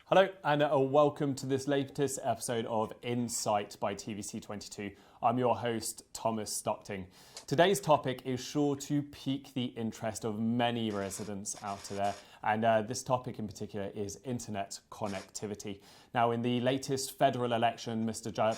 Hello and welcome to this latest episode of Insight by TVC22. I'm your host, Thomas Stockting. Today's topic is sure to pique the interest of many residents out there, and this topic in particular is internet connectivity. Now, in the latest federal election,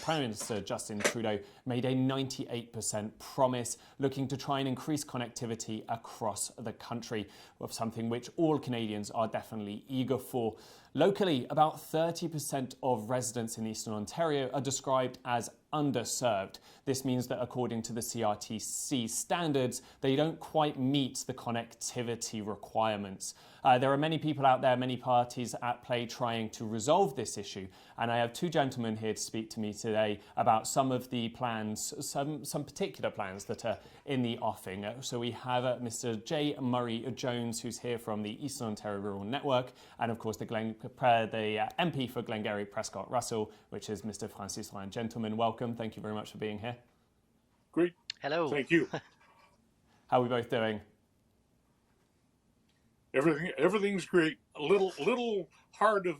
Prime Minister Justin Trudeau made a 98% promise looking to try and increase connectivity across the country, of something which all Canadians are definitely eager for. Locally, about 30% of residents in Eastern Ontario are described as underserved. This means that according to the CRTC standards, they don't quite meet the connectivity requirements. There are many people out there, many parties at play trying to resolve this issue. And I have two gentlemen here to speak to me today about some of the plans, some particular plans that are in the offing. So we have Mr. J. Murray Jones, who's here from the Eastern Ontario Rural Network, and of course the MP for Glengarry-Prescott-Russel, which is Mr. Francis Ryan. Gentlemen, welcome. Thank you very much for being here. Great. Hello. Thank you. How are we both doing? Everything's great. A little hard of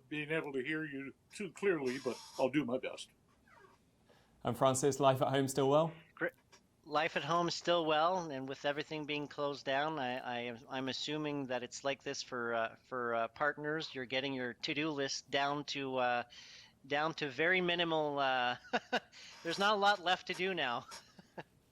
being able to hear you too clearly, but I'll do my best. And Francis, life at home still well? Great. Life at home still well, and with everything being closed down, I'm assuming that it's like this for partners. You're getting your to-do list down to very minimal. There's not a lot left to do now.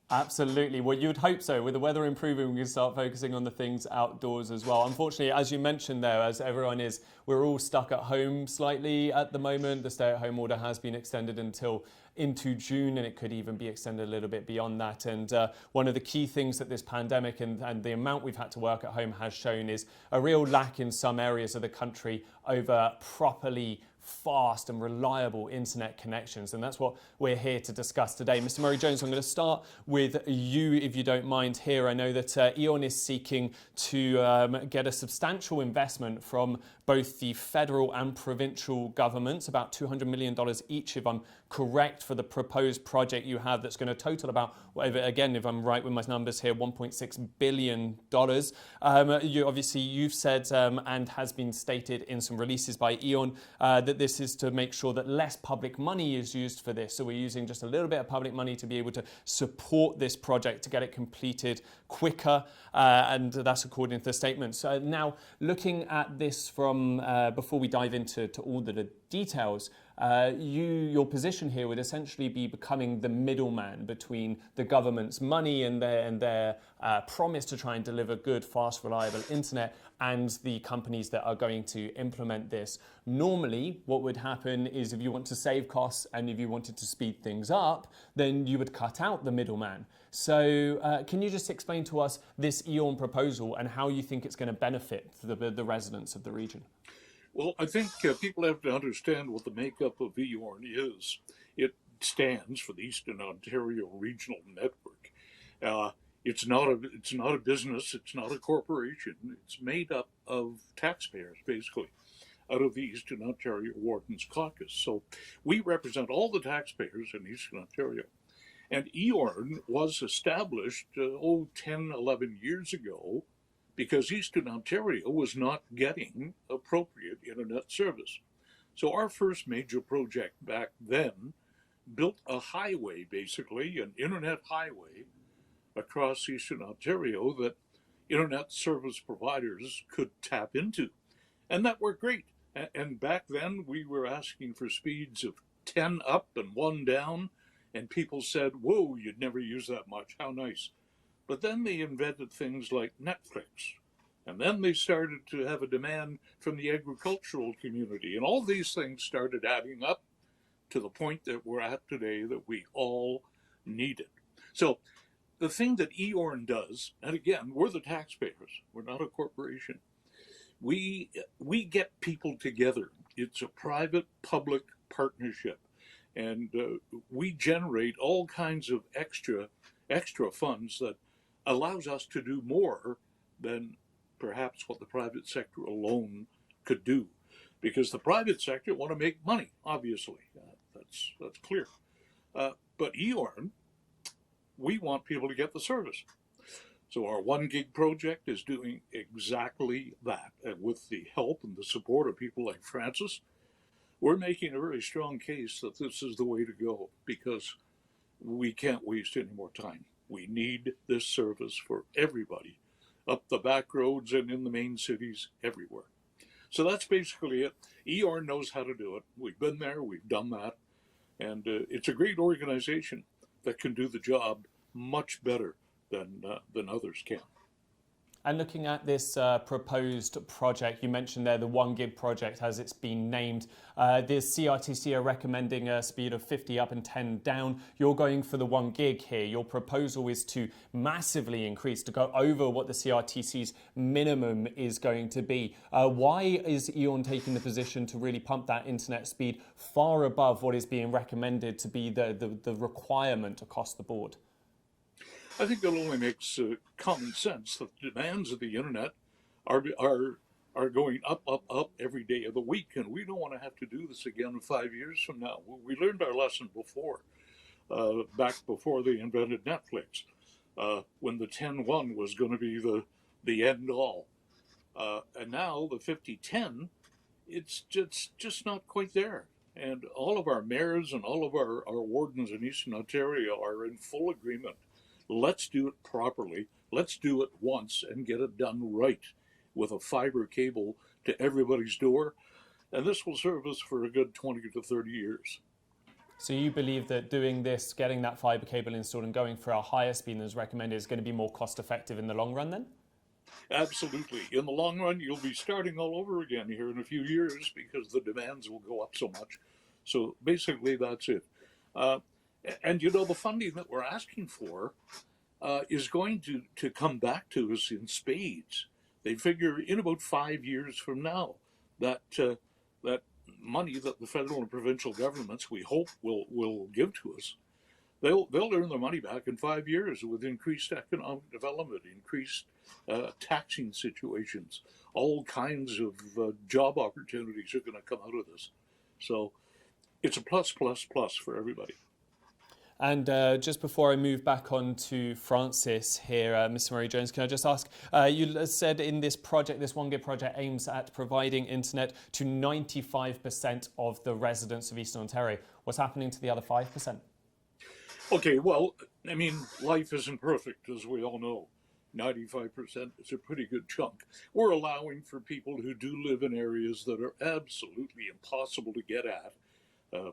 Absolutely. Well, you would hope so. With the weather improving, we can start focusing on the things outdoors as well. Unfortunately, as you mentioned there, as everyone is, we're all stuck at home slightly at the moment. The stay-at-home order has been extended into June, and it could even be extended a little bit beyond that. And one of the key things that this pandemic and the amount we've had to work at home has shown is a real lack in some areas of the country over properly fast and reliable internet connections, and that's what we're here to discuss today. Mr. Murray Jones, I'm going to start with you, if you don't mind here. I know that EORN is seeking to get a substantial investment from both the federal and provincial governments, about $200 million each, if I'm correct, for the proposed project you have that's going to total about, again, if I'm right with my numbers here, $1.6 billion. You've said and has been stated in some releases by EORN that this is to make sure that less public money is used for this. So we're using just a little bit of public money to be able to support this project to get it completed quicker, and that's according to the statement. So now, looking at this from before we dive into all the details, your position here would essentially be becoming the middleman between the government's money and their promise to try and deliver good, fast, reliable internet and the companies that are going to implement this. Normally, what would happen is if you want to save costs and if you wanted to speed things up, then you would cut out the middleman. So can you just explain to us this EORN proposal and how you think it's going to benefit the residents of the region? Well, I think people have to understand what the makeup of EORN is. It stands for the Eastern Ontario Regional Network. It's not a business. It's not a corporation. It's made up of taxpayers, basically, out of the Eastern Ontario Wardens Caucus. So we represent all the taxpayers in Eastern Ontario. And EORN was established 10, 11 years ago because Eastern Ontario was not getting appropriate internet service. So our first major project back then built a highway, basically, an internet highway across Eastern Ontario that internet service providers could tap into. And that worked great. And back then we were asking for speeds of 10 up and 1 down, and people said, whoa, you'd never use that much, how nice. But then they invented things like Netflix. And then they started to have a demand from the agricultural community. And all these things started adding up to the point that we're at today that we all need it. So the thing that EORN does, and again, we're the taxpayers, we're not a corporation. We get people together. It's a private-public partnership. And we generate all kinds of extra funds that allows us to do more than perhaps what the private sector alone could do, because the private sector want to make money, obviously. That's clear. But EORN, we want people to get the service. So our 1 Gig project is doing exactly that. And with the help and the support of people like Francis, we're making a very strong case that this is the way to go because we can't waste any more time. We need this service for everybody, up the back roads and in the main cities, everywhere. So that's basically it. EORN knows how to do it. We've been there, we've done that, and it's a great organization that can do the job much better than others can. And looking at this proposed project, you mentioned there the 1 Gig project as it's been named. The CRTC are recommending a speed of 50 up and 10 down. You're going for the 1 Gig here. Your proposal is to massively increase, to go over what the CRTC's minimum is going to be. Why is EORN taking the position to really pump that internet speed far above what is being recommended to be the requirement across the board? I think that only makes common sense that the demands of the internet are going up every day of the week, and we don't want to have to do this again 5 years from now. We learned our lesson before, back before they invented Netflix, when the 10-1 was going to be the end all, and now the 50-10, it's just not quite there. And all of our mayors and all of our wardens in Eastern Ontario are in full agreement. Let's do it properly. Let's do it once and get it done right with a fiber cable to everybody's door. And this will serve us for a good 20 to 30 years. So you believe that doing this, getting that fiber cable installed and going for a higher speed than is recommended is going to be more cost effective in the long run then? Absolutely. In the long run, you'll be starting all over again here in a few years because the demands will go up so much. So basically, that's it. And you know, the funding that we're asking for is going to come back to us in spades. They figure in about 5 years from now that that money that the federal and provincial governments, we hope, will give to us, they'll earn their money back in 5 years with increased economic development, increased taxing situations, all kinds of job opportunities are going to come out of this. So it's a plus for everybody. And just before I move back on to Francis here, Mr. Murray-Jones, can I just ask, you said in this project, this 1 Gig project aims at providing internet to 95% of the residents of Eastern Ontario. What's happening to the other 5%? Okay, well, I mean, life isn't perfect, as we all know. 95% is a pretty good chunk. We're allowing for people who do live in areas that are absolutely impossible to get at,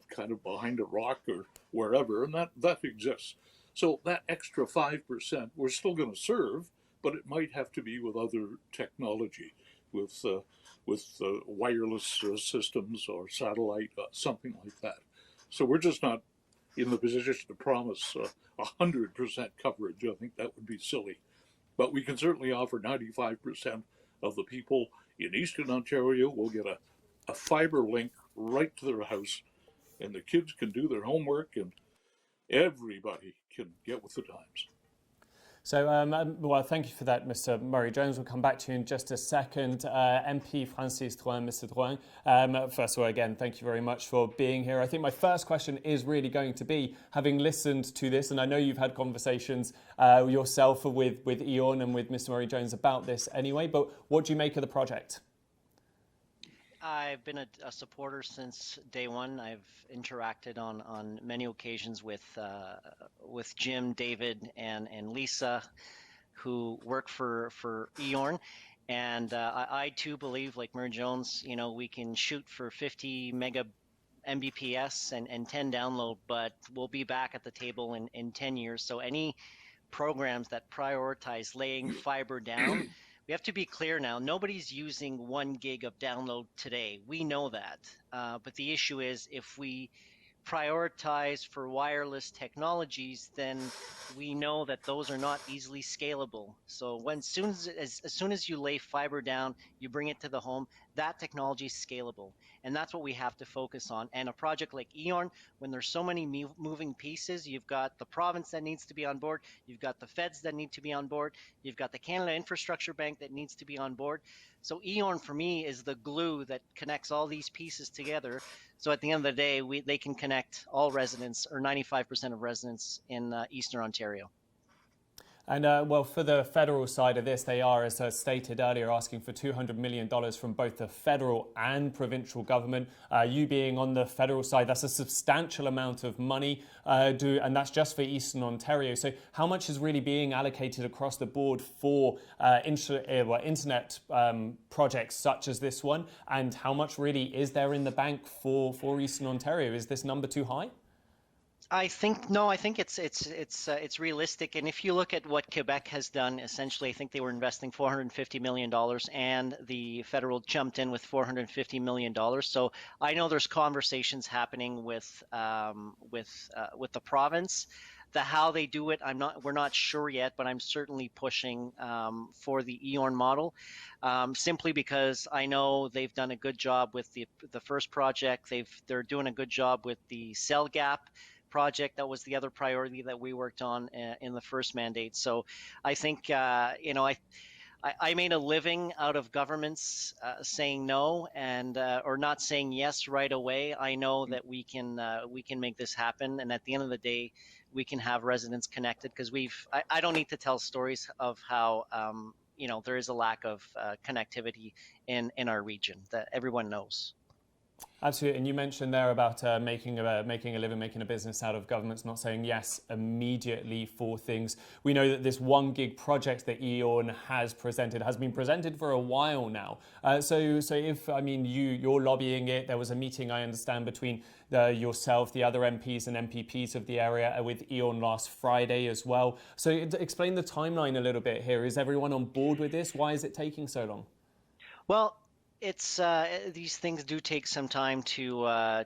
kind of behind a rock or wherever, and that exists. So that extra 5% we're still going to serve, but it might have to be with other technology, with wireless systems or satellite, something like that. So we're just not in the position to promise 100% coverage. I think that would be silly. But we can certainly offer 95% of the people in Eastern Ontario will get a fiber link right to their house, and the kids can do their homework, and everybody can get with the times. So, well, thank you for that, Mr. Murray-Jones. We'll come back to you in just a second. MP Francis Drouin, Mr. Drouin, first of all, again, thank you very much for being here. I think my first question is really going to be, having listened to this, and I know you've had conversations yourself with EORN and with Mr. Murray-Jones about this anyway, but what do you make of the project? I've been a supporter since day one. I've interacted on many occasions with Jim, David, and Lisa, who work for EORN, and I too believe, like Murray-Jones, you know, we can shoot for 50 mega Mbps and 10 download, but we'll be back at the table in 10 years. So any programs that prioritize laying fiber down. We have to be clear now, nobody's using 1 gig of download today. We know that. But the issue is if we prioritize for wireless technologies, then we know that those are not easily scalable. So as soon as you lay fiber down, you bring it to the home, that technology is scalable. And that's what we have to focus on. And a project like EORN, when there's so many moving pieces, you've got the province that needs to be on board, you've got the feds that need to be on board, you've got the Canada Infrastructure Bank that needs to be on board. So EORN for me is the glue that connects all these pieces together. So at the end of the day, they can connect all residents, or 95% of residents in Eastern Ontario. And well, for the federal side of this, they are, as stated earlier, asking for $200 million from both the federal and provincial government. You being on the federal side, that's a substantial amount of money, and that's just for Eastern Ontario. So how much is really being allocated across the board for internet projects such as this one? And how much really is there in the bank for Eastern Ontario? Is this number too high? I think no. I think it's realistic. And if you look at what Quebec has done, essentially, I think they were investing $450 million, and the federal jumped in with $450 million. So I know there's conversations happening with the province. How they do it, we're not sure yet, but I'm certainly pushing for the EORN model, simply because I know they've done a good job with the first project. They're doing a good job with the cell gap project. That was the other priority that we worked on in the first mandate. So I think, I made a living out of governments saying no and or not saying yes right away. I know that we can make this happen. And at the end of the day, we can have residents connected, because I don't need to tell stories of how, there is a lack of connectivity in our region that everyone knows. Absolutely, and you mentioned there about making a living, making a business out of governments not saying yes immediately for things. We know that this 1 gig project that EORN has been presented for a while now. So if you're lobbying it, there was a meeting, I understand, between yourself, the other MPs and MPPs of the area with EORN last Friday as well. So explain the timeline a little bit here. Is everyone on board with this? Why is it taking so long? Well, it's these things do take some time to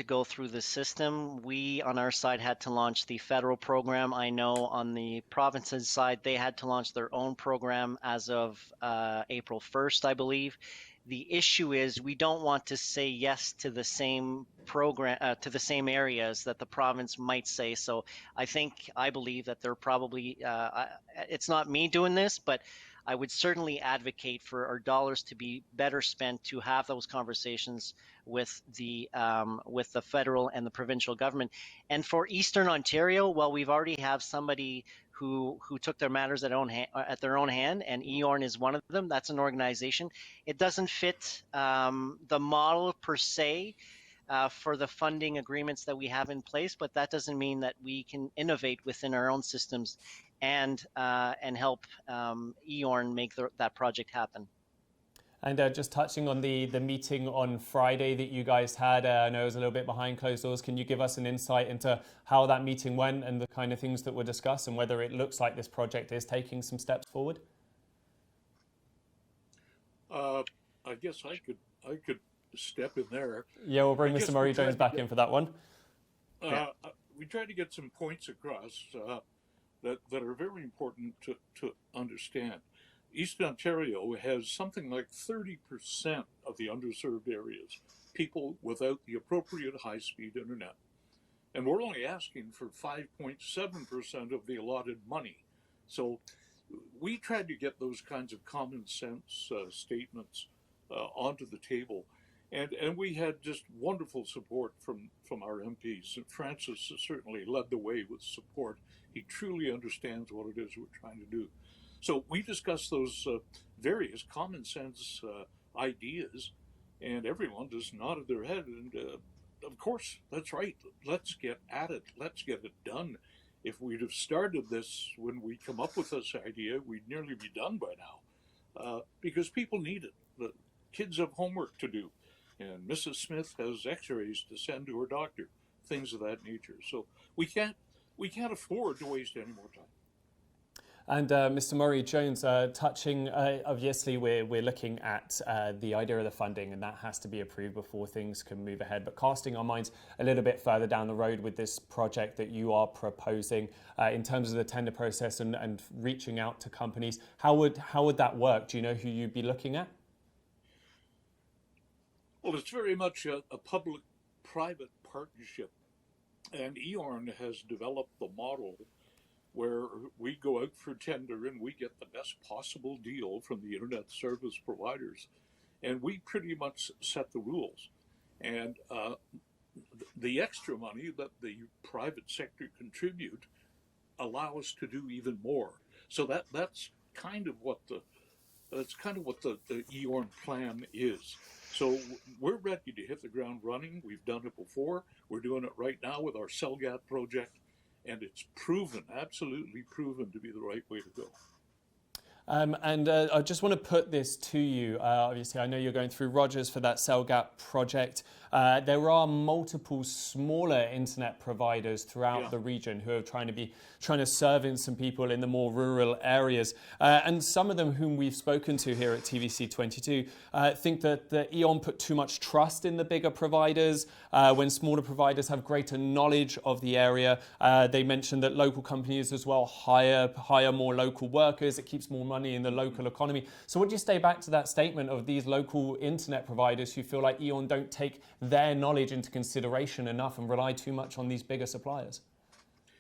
go through the system. We on our side had to launch the federal program. I know on the province's side they had to launch their own program as of April 1st, I believe. The issue is we don't want to say yes to the same program to the same areas that the province might say. So I believe that they're probably it's not me doing this, but I would certainly advocate for our dollars to be better spent to have those conversations with the federal and the provincial government. And for Eastern Ontario, well, we've already have somebody who took their matters at their own hand, and EORN is one of them. That's an organization. It doesn't fit the model per se for the funding agreements that we have in place, but that doesn't mean that we can innovate within our own systems and help EORN make that project happen. And just touching on the meeting on Friday that you guys had, I know it was a little bit behind closed doors. Can you give us an insight into how that meeting went and the kind of things that were discussed and whether it looks like this project is taking some steps forward? I guess I could step in there. Yeah, we'll bring Mr. Murray Jones back in for that one. We tried to get some points across that are very important to understand. Eastern Ontario has something like 30% of the underserved areas, people without the appropriate high-speed internet. And we're only asking for 5.7% of the allotted money. So we tried to get those kinds of common sense statements onto the table. And we had just wonderful support from our MPs. And Francis has certainly led the way with support. He truly understands what it is we're trying to do. So we discussed those various common sense ideas, and everyone just nodded their head. And of course, that's right. Let's get at it. Let's get it done. If we'd have started this when we come up with this idea, we'd nearly be done by now, because people need it. The kids have homework to do, and Mrs. Smith has X-rays to send to her doctor, things of that nature. So we can't afford to waste any more time. And Mr. Murray Jones, touching, obviously we're looking at the idea of the funding, and that has to be approved before things can move ahead. But casting our minds a little bit further down the road with this project that you are proposing in terms of the tender process and reaching out to companies, how would that work? Do you know who you'd be looking at? Well, it's very much a public-private partnership, and EORN has developed the model where we go out for tender and we get the best possible deal from the internet service providers. And we pretty much set the rules. And the extra money that the private sector contribute allow us to do even more. So that's kind of what the EORN plan is. So we're ready to hit the ground running. We've done it before. We're doing it right now with our CellGAT project, and it's proven, absolutely proven, to be the right way to go. I just want to put this to you. Obviously, I know you're going through Rogers for that CellGAT project. There are multiple smaller internet providers throughout the region who are trying to serve in some people in the more rural areas. And some of them whom we've spoken to here at TVC22 think that the EORN put too much trust in the bigger providers when smaller providers have greater knowledge of the area. They mentioned that local companies as well hire more local workers. It keeps more money in the local economy. So would you stay back to that statement of these local internet providers who feel like EORN don't take their knowledge into consideration enough and rely too much on these bigger suppliers?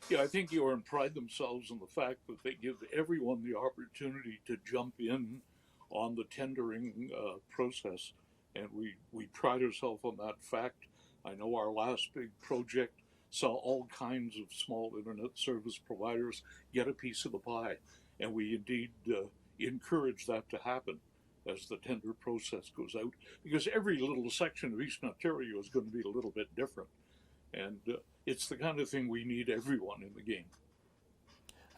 Yeah, I think EORN pride themselves on the fact that they give everyone the opportunity to jump in on the tendering process, and we pride ourselves on that fact. I know our last big project saw all kinds of small internet service providers get a piece of the pie, and we indeed encourage that to happen as the tender process goes out, because every little section of Eastern Ontario is going to be a little bit different, and it's the kind of thing we need everyone in the game.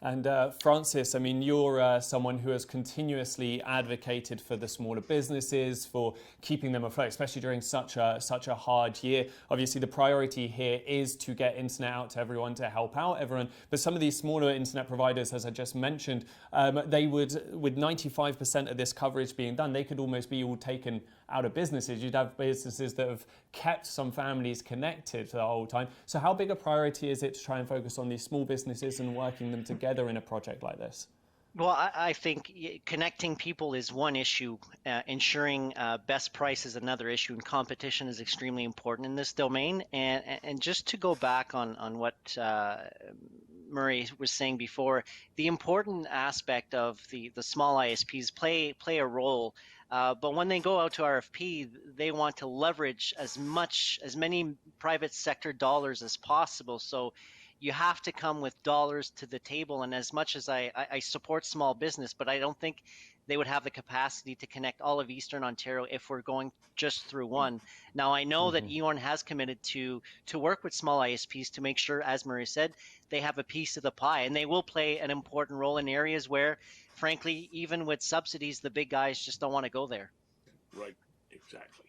And Francis, I mean, you're someone who has continuously advocated for the smaller businesses, for keeping them afloat, especially during such a hard year. Obviously, the priority here is to get internet out to everyone, to help out everyone. But some of these smaller internet providers, as I just mentioned, they would, with 95% of this coverage being done, they could almost be all taken out of businesses. You'd have businesses that have kept some families connected the whole time. So how big a priority is it to try and focus on these small businesses and working them together in a project like this? Well, I think connecting people is one issue. Ensuring best price is another issue, and competition is extremely important in this domain. And just to go back on what Murray was saying before, the important aspect of the small ISPs play a role. But when they go out to RFP, they want to leverage as many private sector dollars as possible. So you have to come with dollars to the table. And as much as I support small business, but I don't think they would have the capacity to connect all of Eastern Ontario if we're going just through one. Now, I know that EORN has committed to work with small ISPs to make sure, as Murray said, they have a piece of the pie, and they will play an important role in areas where, frankly, even with subsidies, the big guys just don't want to go there. Right, exactly.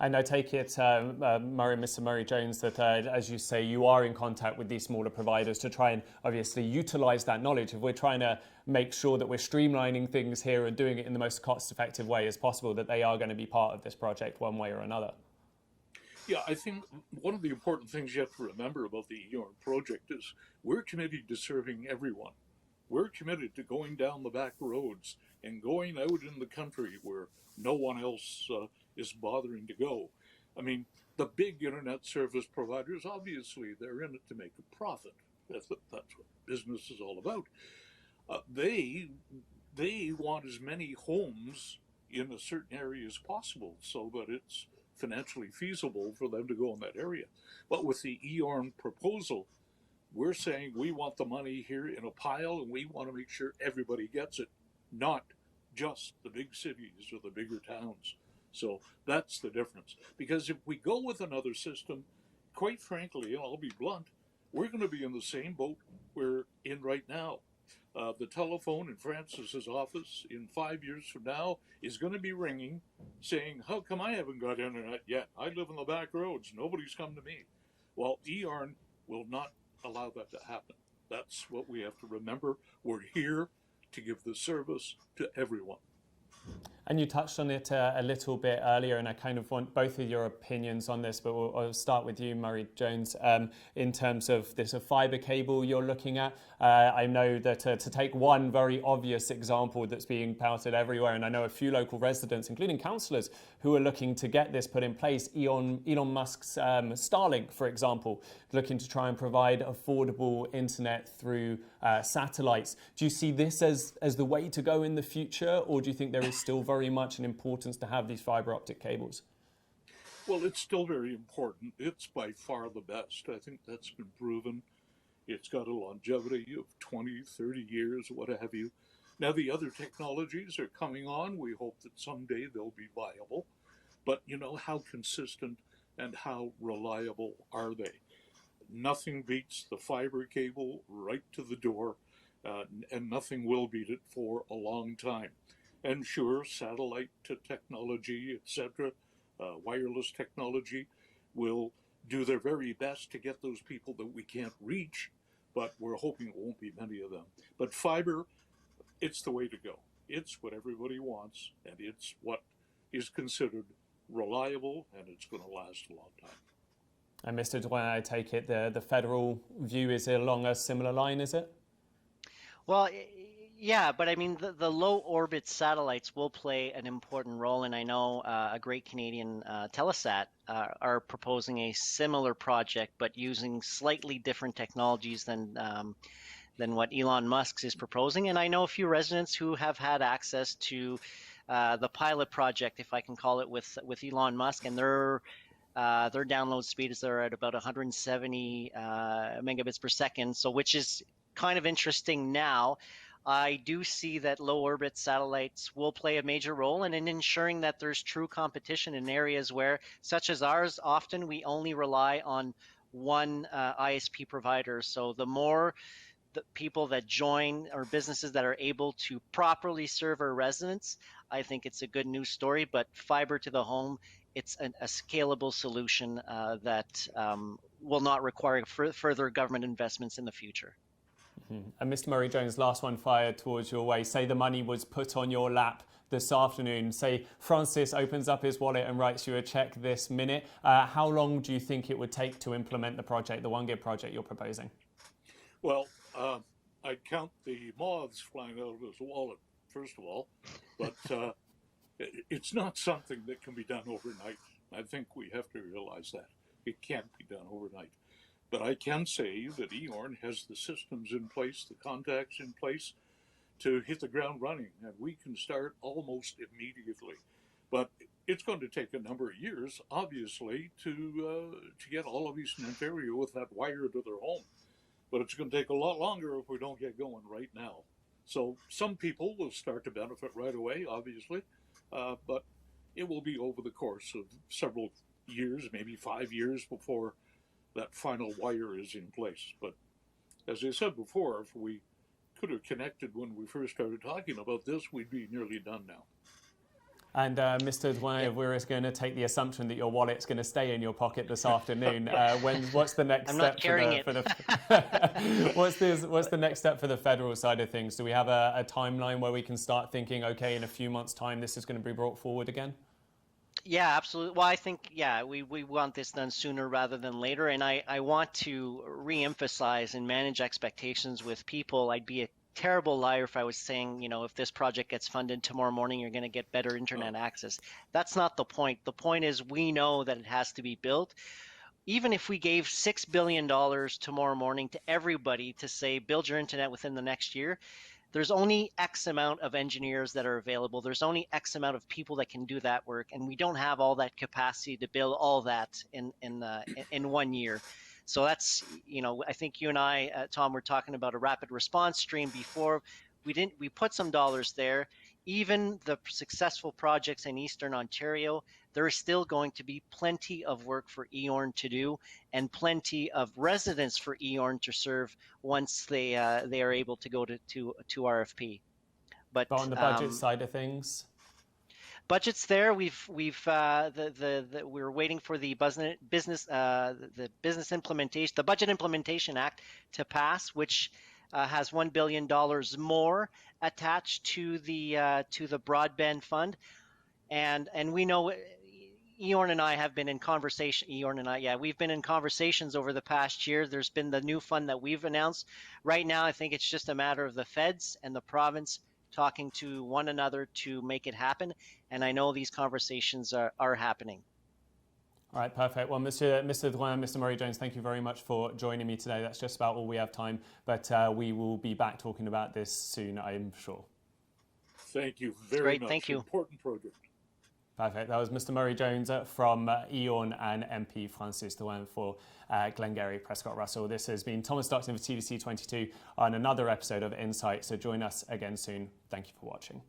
And I take it, Mr. Murray Jones, that as you say, you are in contact with these smaller providers to try and obviously utilize that knowledge. If we're trying to make sure that we're streamlining things here and doing it in the most cost-effective way as possible, that they are going to be part of this project one way or another. Yeah, I think one of the important things you have to remember about the EORN project is we're committed to serving everyone. We're committed to going down the back roads and going out in the country where no one else is bothering to go. I mean, the big internet service providers, obviously, they're in it to make a profit. That's what business is all about. They want as many homes in a certain area as possible so that it's financially feasible for them to go in that area. But with the EORN proposal, we're saying we want the money here in a pile, and we want to make sure everybody gets it, not just the big cities or the bigger towns. So that's the difference. Because if we go with another system, quite frankly, and I'll be blunt, we're going to be in the same boat we're in right now. The telephone in Francis's office in 5 years from now is going to be ringing saying, how come I haven't got internet yet? I live in the back roads. Nobody's come to me. Well, EORN will not allow that to happen. That's what we have to remember. We're here to give the service to everyone. And you touched on it a little bit earlier, and I kind of want both of your opinions on this, but I'll start with you, Murray Jones, in terms of this fibre cable you're looking at. I know that to take one very obvious example that's being touted everywhere, and I know a few local residents, including councillors, who are looking to get this put in place. Elon Musk's Starlink, for example, looking to try and provide affordable internet through satellites. Do you see this as the way to go in the future, or do you think there is still very much an importance to have these fibre optic cables? Well, it's still very important. It's by far the best. I think that's been proven. It's got a longevity of 20, 30 years, what have you. Now, the other technologies are coming on. We hope that someday they'll be viable. But, you know, how consistent and how reliable are they? Nothing beats the fiber cable right to the door, and nothing will beat it for a long time. And sure, satellite technology, etc., wireless technology will do their very best to get those people that we can't reach, but we're hoping it won't be many of them. But fiber, it's the way to go. It's what everybody wants, and it's what is considered reliable, and it's going to last a long time. And Mr. Drouin, I take it the federal view is along a similar line, is it? Well, yeah, but I mean, the low orbit satellites will play an important role, and I know a great Canadian Telesat are proposing a similar project, but using slightly different technologies than what Elon Musk is proposing. And I know a few residents who have had access to the pilot project, if I can call it, with Elon Musk, and their download speeds are at about 170 megabits per second, so which is kind of interesting now. I do see that low orbit satellites will play a major role in ensuring that there's true competition in areas where, such as ours, often we only rely on one ISP provider. So the more the people that join or businesses that are able to properly serve our residents, I think it's a good news story. But fiber to the home, it's a scalable solution that will not require further government investments in the future. And Mr. Murray-Jones, last one fired towards your way. Say the money was put on your lap this afternoon. Say Francis opens up his wallet and writes you a check this minute. How long do you think it would take to implement the project, the 1 Gig project you're proposing? Well, I'd count the moths flying out of his wallet, first of all, but it's not something that can be done overnight. I think we have to realize that. It can't be done overnight. But I can say that EORN has the systems in place, the contacts in place to hit the ground running, and we can start almost immediately. But it's going to take a number of years, obviously, to get all of Eastern Ontario with that wire to their home. But it's going to take a lot longer if we don't get going right now. So some people will start to benefit right away, obviously, but it will be over the course of several years, maybe 5 years before that final wire is in place. But as I said before, if we could have connected when we first started talking about this, we'd be nearly done now. And Mr. Drouin, if we're going to take the assumption that your wallet's going to stay in your pocket this afternoon, what's the next step for the what's the next step for the federal side of things? Do we have a timeline where we can start thinking, okay, in a few months' time, this is going to be brought forward again? Yeah, absolutely. Well, I think, yeah, we want this done sooner rather than later. And I want to re-emphasize and manage expectations with people. I'd be a terrible liar if I was saying, you know, if this project gets funded tomorrow morning, you're going to get better internet access. That's not the point. The point is we know that it has to be built. Even if we gave $6 billion tomorrow morning to everybody to say, build your internet within the next year, there's only X amount of engineers that are available. There's only X amount of people that can do that work, and we don't have all that capacity to build all that in 1 year. So that's, you know, I think you and I, Tom, were talking about a rapid response stream before. We put some dollars there. Even the successful projects in Eastern Ontario, there is still going to be plenty of work for EORN to do and plenty of residents for EORN to serve once they are able to go to RFP. But on the budget side of things, budget's there. We're waiting for the business implementation, the Budget Implementation Act to pass, which has $1 billion more attached to the broadband fund, and we know EORN and I have been in conversation. We've been in conversations over the past year. There's been the new fund that we've announced. Right now, I think it's just a matter of the feds and the province talking to one another to make it happen, and I know these conversations are happening. All right, perfect. Well, Mr. Drouin, Mr. Murray-Jones, thank you very much for joining me today. That's just about all we have time, but we will be back talking about this soon, I'm sure. Thank you very much. Thank you. Important project. Perfect. That was Mr. Murray Jones from EORN and MP Francis Drouin for Glengarry-Prescott-Russel. This has been Thomas Stockton of TVC22 on another episode of Insight. So join us again soon. Thank you for watching.